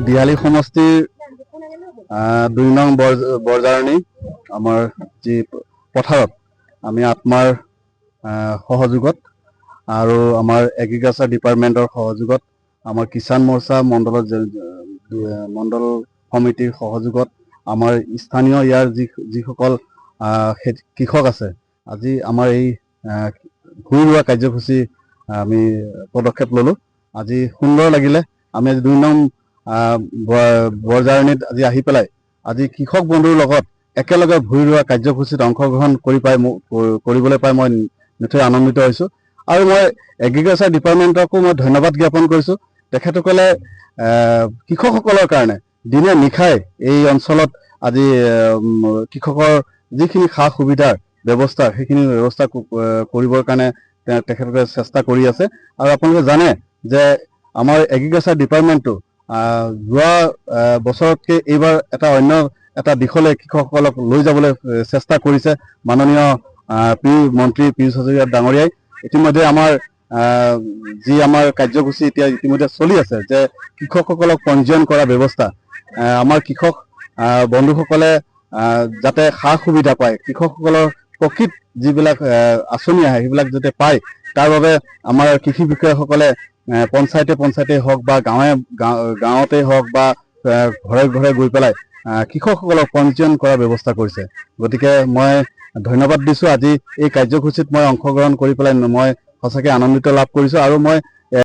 দিয়ালি সমষ্টিৰ ২ নং বৰজাৰণী আমাৰ যি পথাৰত আমি আত্মাৰ সহযোগত আৰু আমাৰ এগ্ৰিকালচাৰ ডিপাৰ্টমেণ্টৰ সহযোগত আমাৰ কিষাণ মৰ্চা মণ্ডল সমিতিৰ সহযোগত আমাৰ স্থানীয় ইয়াৰ যিসকল কৃষক আছে আজি আমাৰ এই ভূঁই ৰোৱা কাৰ্যসূচী আমি পদক্ষেপ ল'লোঁ। আজি সুন্দৰ লাগিলে। আমি আজি ২ নং বৰজাৰণীত আজি আহি পেলাই আজি কৃষক বন্ধুৰ লগত একেলগে ভূঁই ৰোৱা কাৰ্যসূচীত অংশগ্ৰহণ কৰিবলৈ পাই মই নিশ্চয় আনন্দিত হৈছোঁ। আৰু মই এগ্ৰিকালচাৰ ডিপাৰ্টমেণ্টকো মই ধন্যবাদ জ্ঞাপন কৰিছোঁ। তেখেতসকলে কৃষকসকলৰ কাৰণে দিনে নিশাই এই অঞ্চলত আজি কৃষকৰ যিখিনি সা সুবিধাৰ ব্যৱস্থা সেইখিনি ব্যৱস্থা কৰিবৰ কাৰণে তেখেতসকলে চেষ্টা কৰি আছে। আৰু আপোনালোকে জানে যে আমাৰ এগ্ৰিকালচাৰ ডিপাৰ্টমেণ্টটো যোৱা বছৰতকৈ এইবাৰ অন্য এটা দিশলৈ কৃষকসকলক লৈ যাবলৈ চেষ্টা কৰিছে মাননীয় মন্ত্ৰী পীয়ুষ হাজৰিকা ডাঙৰীয়াই। ইতিমধ্যে আমাৰ যি আমাৰ কাৰ্যসূচী এতিয়া ইতিমধ্যে চলি আছে যে কৃষকসকলক পঞ্জীয়ন কৰা ব্যৱস্থা আমাৰ কৃষক বন্ধুসকলে যাতে সা সুবিধা পায়, কৃষকসকলৰ প্ৰকৃত যিবিলাক আঁচনি আহে সেইবিলাক যাতে পায়, তাৰ বাবে আমাৰ কৃষি বিষয়াসকলে পঞ্চায়তে হওক বা গাঁৱতে হওক বা ঘৰে ঘৰে গৈ পেলাই কৃষকসকলক পঞ্জীয়ন কৰাৰ ব্যৱস্থা কৰিছে। গতিকে মই ধন্যবাদ দিছোঁ। আজি এই কাৰ্যসূচীত মই অংশগ্ৰহণ কৰি পেলাই মই সঁচাকৈ আনন্দিত লাভ কৰিছোঁ। আৰু মই